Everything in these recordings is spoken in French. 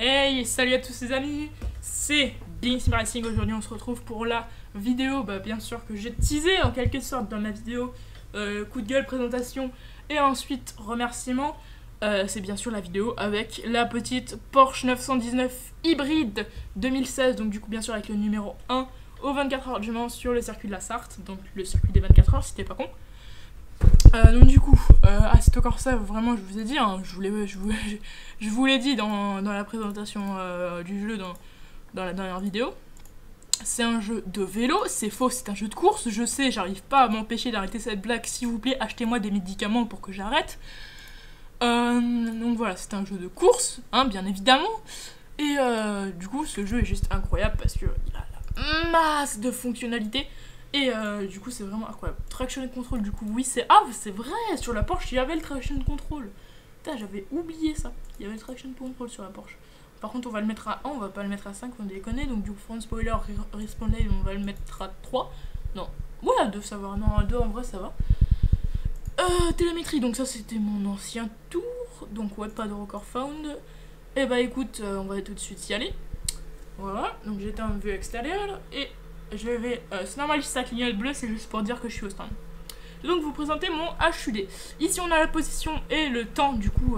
Hey, salut à tous les amis, c'est Being Sim Racing. Aujourd'hui on se retrouve pour la vidéo, bien sûr que j'ai teasé en quelque sorte dans ma vidéo, coup de gueule, présentation et ensuite remerciement. C'est bien sûr la vidéo avec la petite Porsche 919 hybride 2016, donc du coup bien sûr avec le numéro 1 aux 24 heures du Mans sur le circuit de la Sarthe, donc le circuit des 24 heures si t'es pas con. Donc du coup, Assetto Corsa, vraiment je vous ai dit, hein, je vous l'ai dit dans la présentation du jeu dans la dernière vidéo. C'est un jeu de vélo, c'est faux, c'est un jeu de course, je sais, j'arrive pas à m'empêcher d'arrêter cette blague, s'il vous plaît, achetez-moi des médicaments pour que j'arrête. Donc voilà, c'est un jeu de course, hein, bien évidemment. Et du coup, ce jeu est juste incroyable parce qu'il a la masse de fonctionnalités. Et du coup, c'est vraiment incroyable. Traction control, du coup, oui, c'est vrai, sur la Porsche, il y avait le traction control. Putain, j'avais oublié ça. Il y avait le traction control sur la Porsche. Par contre, on va le mettre à 1, on va pas le mettre à 5, on déconne. Donc, du coup, front spoiler, respawn lane, on va le mettre à 3. Non, ouais, à 2, ça va. Non, à 2, en vrai, ça va. Télémétrie, donc ça, c'était mon ancien tour. Donc, ouais, pas de record found. Et bah, écoute, on va tout de suite y aller. Voilà, donc j'étais en vue extérieure et je vais. C'est normal si ça clignote bleu, c'est juste pour dire que je suis au stand. Je vais donc vous présenter mon HUD. Ici on a la position et le temps du coup.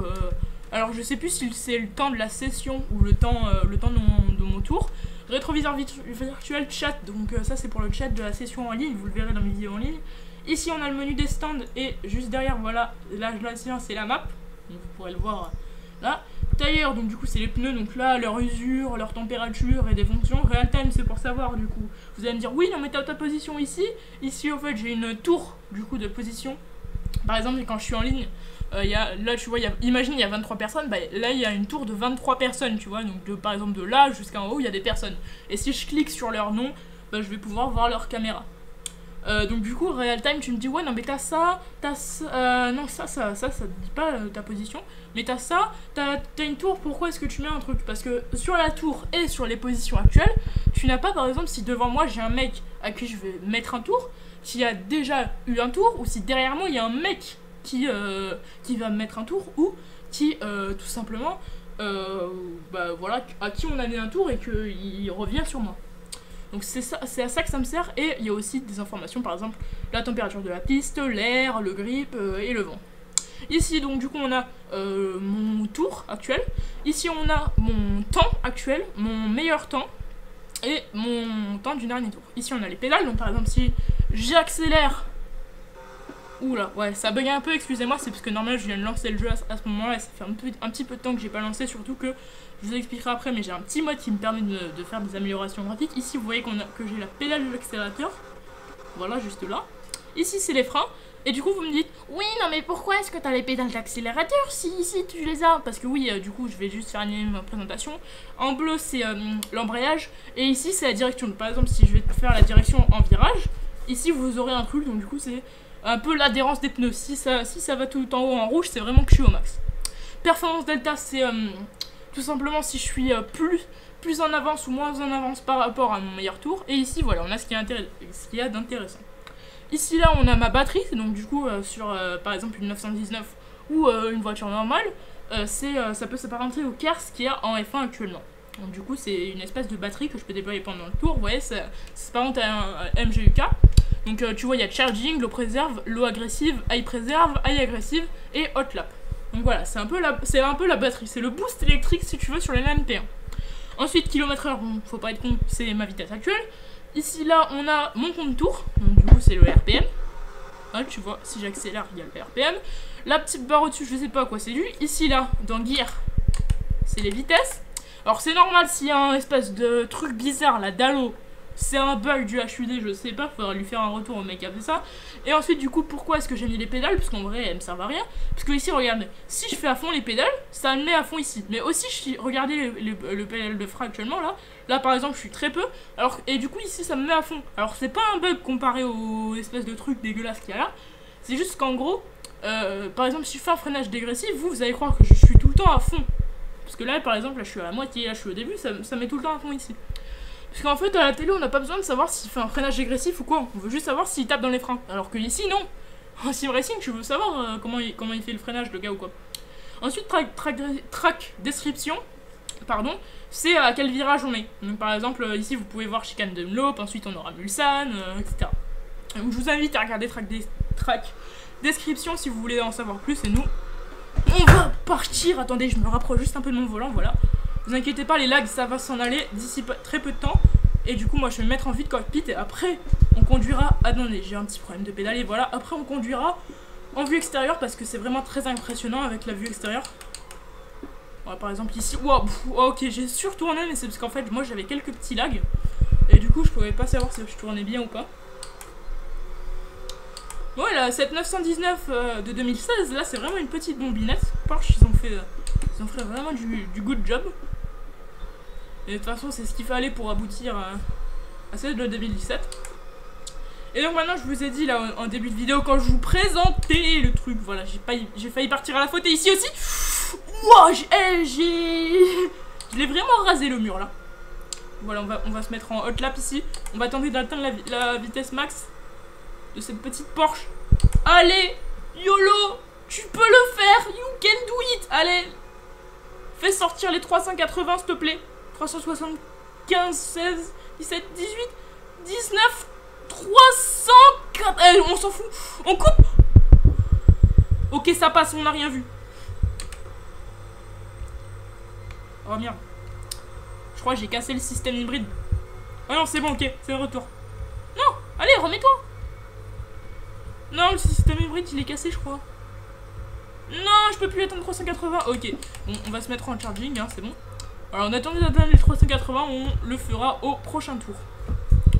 Alors je sais plus si c'est le temps de la session ou le temps de mon tour. Rétroviseur virtuel chat, donc ça c'est pour le chat de la session en ligne, vous le verrez dans mes vidéos en ligne. Ici on a le menu des stands et juste derrière voilà, là c'est la map, donc vous pourrez le voir là. Tailleur, donc du coup c'est les pneus, donc là leur usure, leur température et des fonctions. Real time c'est pour savoir du coup. Vous allez me dire oui non mais t'as ta position ici. Ici au fait j'ai une tour du coup de position. Par exemple quand je suis en ligne, là tu vois, imagine il y a 23 personnes, là il y a une tour de 23 personnes tu vois. Donc par exemple de là jusqu'en haut il y a des personnes. Et si je clique sur leur nom, je vais pouvoir voir leur caméra. Donc du coup real time tu me dis ouais non mais t'as ça, non ça te dit pas ta position, mais t'as ça, t'as une tour, pourquoi est-ce que tu mets un truc? Parce que sur la tour et sur les positions actuelles, tu n'as pas par exemple si devant moi j'ai un mec à qui je vais mettre un tour, qui a déjà eu un tour, ou si derrière moi il y a un mec qui va me mettre un tour, ou qui tout simplement voilà, à qui on a mis un tour et qu'il revient sur moi. Donc c'est à ça que ça me sert. Et il y a aussi des informations, par exemple la température de la piste, l'air, le grip et le vent. Ici donc du coup on a mon tour actuel. Ici on a mon temps actuel, mon meilleur temps et mon temps du dernier tour. Ici on a les pédales, donc par exemple si j'accélère. Oula, ouais, ça bug un peu, excusez-moi, c'est parce que normalement je viens de lancer le jeu à ce moment-là et ça fait un petit peu de temps que j'ai pas lancé, surtout que je vous expliquerai après, mais j'ai un petit mode qui me permet de faire des améliorations graphiques. Ici, vous voyez que j'ai la pédale de l'accélérateur, voilà, juste là. Ici, c'est les freins, et du coup, vous me dites, oui, non, mais pourquoi est-ce que t'as les pédales d'accélérateur si ici tu les as? Parce que oui, du coup, je vais juste faire une présentation. En bleu, c'est l'embrayage, et ici, c'est la direction. Par exemple, si je vais faire la direction en virage, ici, vous aurez un truc, donc du coup, c'est un peu l'adhérence des pneus. Si ça va tout en haut en rouge, c'est vraiment que je suis au max. Performance delta, c'est tout simplement si je suis plus en avance ou moins en avance par rapport à mon meilleur tour. Et ici, voilà, on a ce qu'il y a d'intéressant. Ici, là, on a ma batterie. Donc, du coup, sur par exemple une 919 ou une voiture normale, ça peut s'apparenter au KERS qu'il y a en F1 actuellement. Donc, du coup, c'est une espèce de batterie que je peux déployer pendant le tour. Vous voyez, ça s'apparente à un MGUK. Donc tu vois, il y a charging, low préserve, low agressive, high préserve, high agressive et hot lap. Donc voilà, c'est un peu la batterie, c'est le boost électrique si tu veux sur les LMP1. Ensuite, km/h, bon, faut pas être con, c'est ma vitesse actuelle. Ici, là, on a mon compte tour, donc du coup, c'est le RPM. Hein, tu vois, si j'accélère, il y a le RPM. La petite barre au-dessus, je sais pas à quoi c'est dû. Ici, là, dans Gear, c'est les vitesses. Alors, c'est normal s'il y a un espèce de truc bizarre, là, d'halo. C'est un bug du HUD, je sais pas, faudra lui faire un retour au mec qui a fait ça. Et ensuite, du coup, pourquoi est-ce que j'ai mis les pédales? Parce qu'en vrai, elles me servent à rien. Parce que ici, regardez, si je fais à fond les pédales, ça me met à fond ici. Mais aussi, regardez le pédale de frein actuellement, là. Là, par exemple, je suis très peu. Et du coup, ici, ça me met à fond. Alors, c'est pas un bug comparé aux espèces de trucs dégueulasses qu'il y a là. C'est juste qu'en gros, par exemple, si je fais un freinage dégressif, vous allez croire que je suis tout le temps à fond. Parce que là, par exemple, là, je suis à la moitié, là, je suis au début, ça met tout le temps à fond ici. Parce qu'en fait, à la télé, on n'a pas besoin de savoir s'il fait un freinage dégressif ou quoi. On veut juste savoir s'il tape dans les freins. Alors que ici, non. En sim racing, tu veux savoir comment il fait le freinage, le gars ou quoi. Ensuite, track description. pardon, c'est à quel virage on est. Donc par exemple, ici vous pouvez voir Chicane de Mlope, ensuite on aura Mulsanne, etc. Donc je vous invite à regarder track description si vous voulez en savoir plus, et nous, on va partir. Attendez, je me rapproche juste un peu de mon volant, voilà. Vous inquiétez pas, les lags ça va s'en aller d'ici très peu de temps. Et du coup moi je vais me mettre en vide cockpit et après on conduira, attendez j'ai un petit problème de pédalier, voilà, après on conduira en vue extérieure parce que c'est vraiment très impressionnant avec la vue extérieure. Voilà, par exemple ici, wow, ok j'ai surtourné mais c'est parce qu'en fait moi j'avais quelques petits lags et du coup je pouvais pas savoir si je tournais bien ou pas. Voilà, cette 919 de 2016 là c'est vraiment une petite bombinette. Porsche ils ont fait vraiment du good job. Et de toute façon, c'est ce qu'il fallait pour aboutir à celle de 2017. Et donc maintenant, je vous ai dit là en début de vidéo, quand je vous présentais le truc, voilà, j'ai failli partir à la faute. Et ici aussi, wow, je l'ai vraiment rasé le mur là. Voilà, on va se mettre en hot lap ici. On va tenter d'atteindre la vitesse max de cette petite Porsche. Allez, YOLO, tu peux le faire, you can do it. Allez, fais sortir les 380 s'il te plaît. 375, 16, 17, 18, 19, 304. On s'en fout. On coupe. Ok, ça passe, on n'a rien vu. Oh merde. Je crois que j'ai cassé le système hybride. Ah non, c'est bon, ok, c'est le retour. Non, allez, remets-toi. Non, le système hybride, il est cassé, je crois. Non, je peux plus atteindre 380. Ok, bon, on va se mettre en charging, hein, c'est bon. Alors, en attendant d'atteindre les 380, on le fera au prochain tour.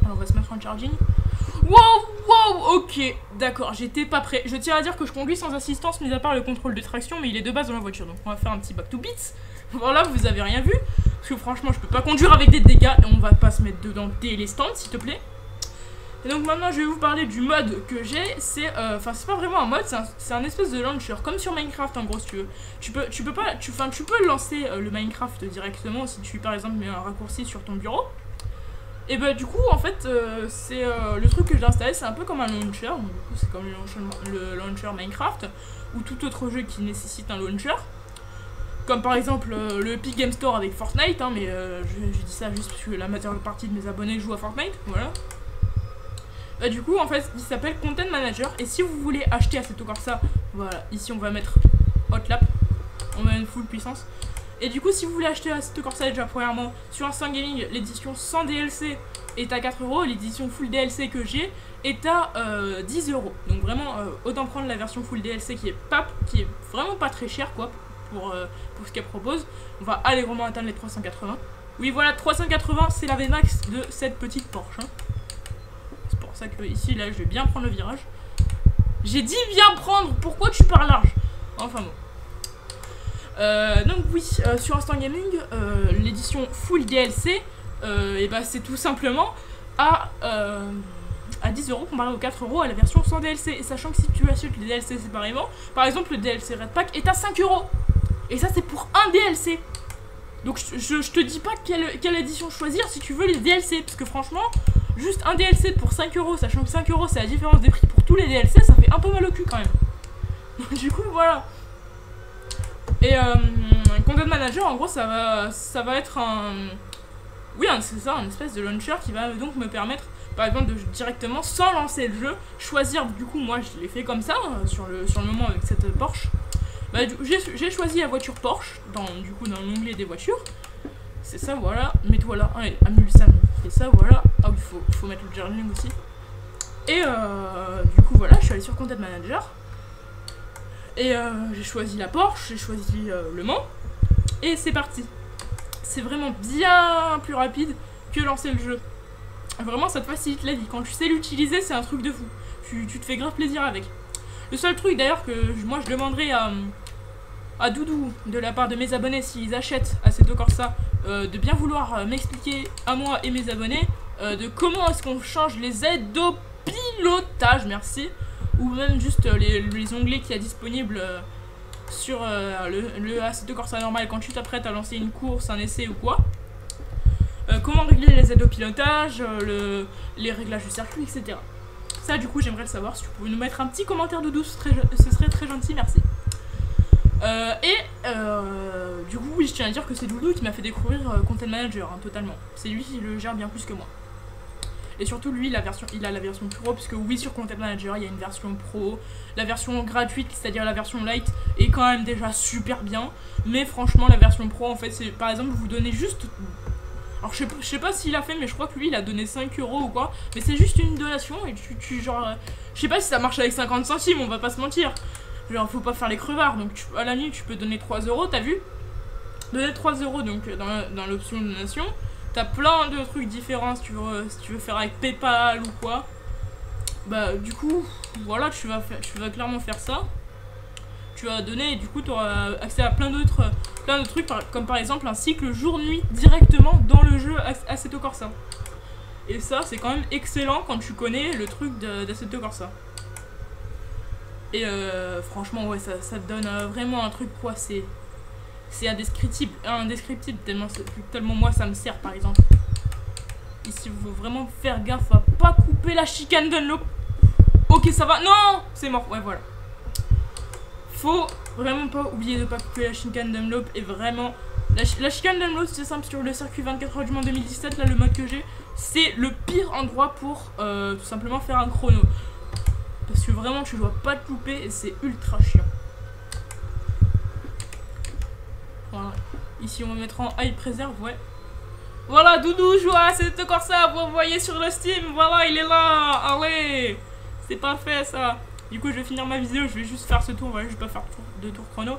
Alors, on va se mettre en charging. Wow, ok, d'accord, j'étais pas prêt. Je tiens à dire que je conduis sans assistance, mis à part le contrôle de traction, mais il est de base dans la voiture. Donc, on va faire un petit back to beats. Voilà, vous avez rien vu. Parce que franchement, je peux pas conduire avec des dégâts et on va pas se mettre dedans dès les stands, s'il te plaît. Et donc maintenant je vais vous parler du mode que j'ai, c'est c'est pas vraiment un mode, c'est un espèce de launcher, comme sur Minecraft en gros si tu veux. Tu peux lancer le Minecraft directement si tu par exemple mets un raccourci sur ton bureau. Et bah du coup en fait c'est le truc que j'ai installé, c'est un peu comme un launcher, donc, du coup c'est comme le launcher Minecraft ou tout autre jeu qui nécessite un launcher. Comme par exemple le Epic Game Store avec Fortnite, hein, mais je dis ça juste parce que la majeure partie de mes abonnés jouent à Fortnite, voilà. Bah, du coup en fait il s'appelle Content Manager et si vous voulez acheter Assetto Corsa, voilà, ici on va mettre Hot Lap, on va mettre full puissance. Et du coup si vous voulez acheter Assetto Corsa déjà premièrement sur Instant Gaming, l'édition sans DLC est à 4 €, l'édition full DLC que j'ai est à 10 €. Donc vraiment autant prendre la version full DLC qui est vraiment pas très chère quoi pour ce qu'elle propose. On va allègrement atteindre les 380. Oui voilà, 380 c'est la Vmax de cette petite Porsche, hein. C'est pour ça que ici là je vais bien prendre le virage. J'ai dit bien prendre, pourquoi tu pars large? Enfin bon. Donc oui, sur Instant Gaming, l'édition full DLC, et bah c'est tout simplement à 10 € comparé aux 4 € à la version sans DLC. Et sachant que si tu achètes les DLC séparément, par exemple le DLC Red Pack est à 5 €. Et ça c'est pour un DLC. Donc je te dis pas quelle édition choisir si tu veux les DLC, parce que franchement, juste un DLC pour 5 €, sachant que 5 € c'est la différence des prix pour tous les DLC, ça fait un peu mal au cul quand même. Donc du coup voilà. Et Content Manager en gros ça va être oui c'est ça, un espèce de launcher qui va donc me permettre par exemple de directement sans lancer le jeu choisir. Du coup moi je l'ai fait comme ça sur le moment avec cette Porsche. Bah, j'ai choisi la voiture Porsche dans l'onglet des voitures. C'est ça, voilà. Mets-toi là. Allez, Mulsanne. C'est ça, voilà. Ah oui, faut mettre le journaling aussi. Et du coup, voilà, je suis allée sur Content Manager. Et j'ai choisi la Porsche, j'ai choisi Le Mans. Et c'est parti. C'est vraiment bien plus rapide que lancer le jeu. Vraiment, ça te facilite la vie. Quand tu sais l'utiliser, c'est un truc de fou. Tu te fais grave plaisir avec. Le seul truc d'ailleurs que moi je demanderais à Doudou de la part de mes abonnés s'ils achètent Assetto Corsa, de bien vouloir m'expliquer à moi et mes abonnés de comment est-ce qu'on change les aides au pilotage, merci, ou même juste les onglets qu'il y a disponibles sur le Assetto Corsa normal quand tu t'apprêtes à lancer une course, un essai ou quoi. Comment régler les aides au pilotage, les réglages du circuit, etc. Ça du coup j'aimerais le savoir, si tu pouvais nous mettre un petit commentaire de douce, ce serait très gentil, merci. Du coup, oui, je tiens à dire que c'est Doudou qui m'a fait découvrir Content Manager, hein, totalement. C'est lui qui le gère bien plus que moi. Et surtout, lui, il a la version pro, parce que oui, sur Content Manager, il y a une version pro. La version gratuite, c'est-à-dire la version light, est quand même déjà super bien. Mais franchement, la version pro, en fait, c'est par exemple, vous donnez juste... Alors, je sais pas s'il a fait, mais je crois que lui, il a donné 5 € ou quoi. Mais c'est juste une donation, et genre... je sais pas si ça marche avec 50 centimes, on va pas se mentir. Genre, faut pas faire les crevards. Donc, à la nuit, tu peux donner 3 €, t'as vu? Donner 3 € donc dans l'option donation. T'as plein de trucs différents si tu veux faire avec PayPal ou quoi. Bah, du coup, voilà, tu vas clairement faire ça. Tu vas donner et du coup, tu auras accès à plein d'autres trucs, comme par exemple un cycle jour-nuit directement dans le jeu Assetto Corsa. Et ça, c'est quand même excellent quand tu connais le truc d'Assetto Corsa. Et franchement, ouais, ça te donne vraiment un truc, quoi, c'est indescriptible, tellement moi ça me sert, par exemple. Ici, il faut vraiment faire gaffe à pas couper la chicane Dunlop. Ok, ça va, non, c'est mort, ouais, voilà. Faut vraiment pas oublier de pas couper la chicane Dunlop, et vraiment, la chicane Dunlop, c'est simple, sur le circuit 24 heures du Mans 2017, là, le mode que j'ai, c'est le pire endroit pour tout simplement faire un chrono. Parce que vraiment, tu dois pas te louper et c'est ultra chiant. Voilà. Ici, on va mettre en high preserve, ouais. Voilà, Doudou joue à Assetto Corsa, vous voyez sur le Steam, voilà, il est là. Allez, c'est parfait ça. Du coup, je vais finir ma vidéo, je vais juste faire ce tour, voilà, je vais pas faire de tour chrono.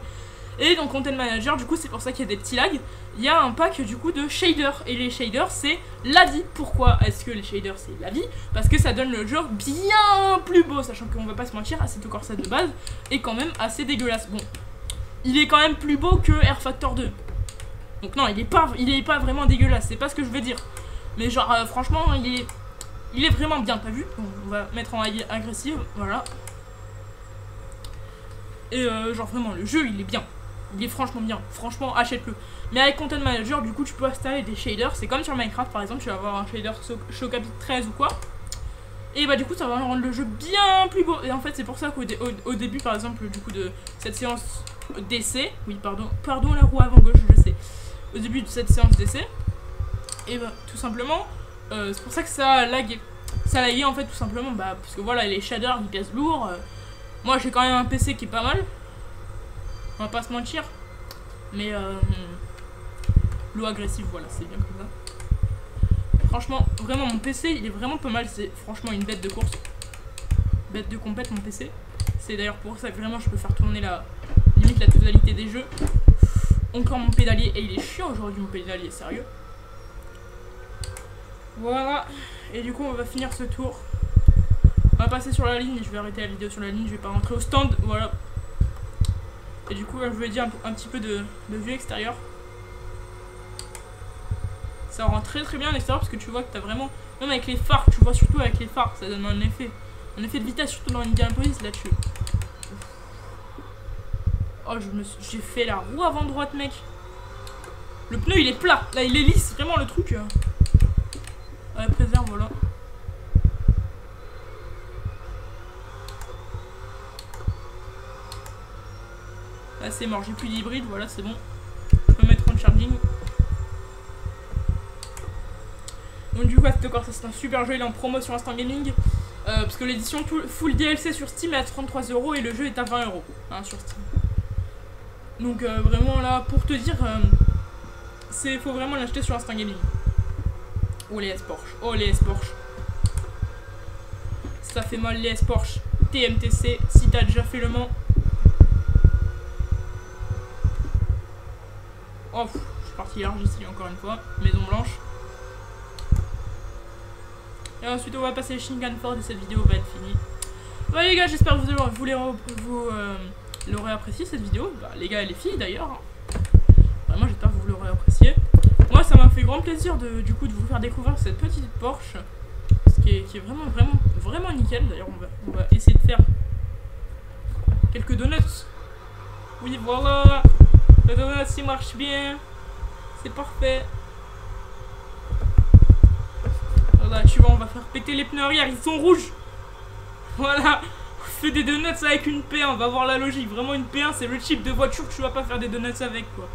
Et dans Content Manager, du coup, c'est pour ça qu'il y a des petits lags. Il y a un pack, du coup, de shaders. Et les shaders, c'est la vie. Pourquoi est-ce que les shaders, c'est la vie? Parce que ça donne le jeu bien plus beau. Sachant qu'on va pas se mentir, Assetto Corsa de base est quand même assez dégueulasse. Bon, il est quand même plus beau que Air Factor 2. Donc non, il est pas vraiment dégueulasse. C'est pas ce que je veux dire. Mais genre, franchement, il est vraiment bien, t'as vu? Bon, on va mettre en agressive, voilà. Et genre, vraiment, le jeu, il est bien. Il est franchement bien, franchement achète-le. Mais avec Content Manager, du coup tu peux installer des shaders. C'est comme sur Minecraft par exemple, tu vas avoir un shader Chocobi 13 ou quoi. Et bah du coup ça va rendre le jeu bien plus beau. Et en fait c'est pour ça qu'au début par exemple du coup de cette séance d'essai, oui pardon la roue avant gauche je sais. Au début de cette séance d'essai, et bah tout simplement c'est pour ça que ça a lagué. Ça a lagué en fait tout simplement bah parce que voilà les shaders ils pèsent lourd. Moi j'ai quand même un PC qui est pas mal. On va pas se mentir. Mais l'eau agressive, voilà, c'est bien comme ça. Franchement, vraiment, mon PC, il est vraiment pas mal. C'est franchement une bête de course. Bête de compète, mon PC. C'est d'ailleurs pour ça que vraiment, je peux faire tourner limite la totalité des jeux. Encore mon pédalier. Et il est chiant aujourd'hui, mon pédalier, sérieux. Voilà. Et du coup, on va finir ce tour. On va passer sur la ligne. Je vais arrêter la vidéo sur la ligne. Je vais pas rentrer au stand. Voilà. Et du coup, je voulais dire un petit peu de vue extérieure. Ça rend très très bien à l'extérieur parce que tu vois que t'as vraiment... Même avec les phares, tu vois surtout avec les phares, ça donne un effet de vitesse, surtout dans Indianapolis là-dessus. Oh, j'ai fait la roue avant droite, mec. Le pneu, il est plat. Là, il est lisse, vraiment le truc. À la préserve, voilà. Là c'est mort, j'ai plus d'hybride, voilà c'est bon. Je peux mettre en charging. Donc du coup Assetto Corsa c'est un super jeu, il est en promo sur Instant Gaming. Parce que l'édition full DLC sur Steam est à 33 € et le jeu est à 20 € hein, sur Steam. Donc vraiment là pour te dire, faut vraiment l'acheter sur Instant Gaming. Oh les S-Porsche, oh les S-Porsche. Ça fait mal les S-Porsche. TMTC, si t'as déjà fait le Mans. Oh, je suis parti large ici encore une fois. Maison Blanche. Et ensuite on va passer les Shinkan Ford et cette vidéo va être finie. Bah les gars, j'espère que vous l'aurez apprécié cette vidéo. Bah les gars et les filles d'ailleurs. Hein. Vraiment j'espère que vous l'aurez apprécié. Moi ça m'a fait grand plaisir de vous faire découvrir cette petite Porsche. Ce qui est vraiment nickel. D'ailleurs on va essayer de faire quelques donuts. Oui voilà. Le donut il marche bien. C'est parfait. Voilà, tu vois, on va faire péter les pneus arrière, ils sont rouges. Voilà, fais des donuts avec une P1, va voir la logique. Vraiment, une P1, c'est le type de voiture que tu vas pas faire des donuts avec, quoi.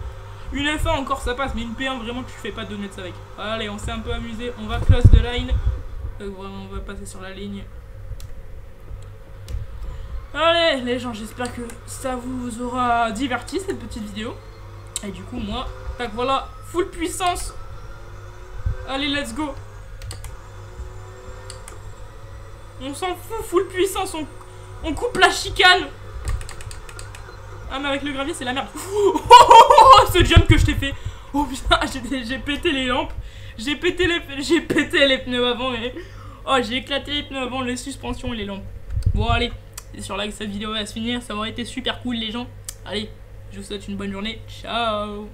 Une F1 encore ça passe, mais une P1 vraiment tu fais pas de donuts avec. Allez, on s'est un peu amusé, on va close the line. Vraiment, on va passer sur la ligne. Allez les gens, j'espère que ça vous aura diverti cette petite vidéo. Et du coup moi, tac voilà, full puissance. Allez let's go. On s'en fout, full puissance, on coupe la chicane. Ah mais avec le gravier c'est la merde. Ce jump que je t'ai fait. Oh putain, j'ai pété les lampes. J'ai pété les pneus avant et... Oh j'ai éclaté les pneus avant, les suspensions et les lampes. Bon allez, c'est sur là que cette vidéo va se finir. Ça aurait été super cool les gens. Allez, je vous souhaite une bonne journée. Ciao.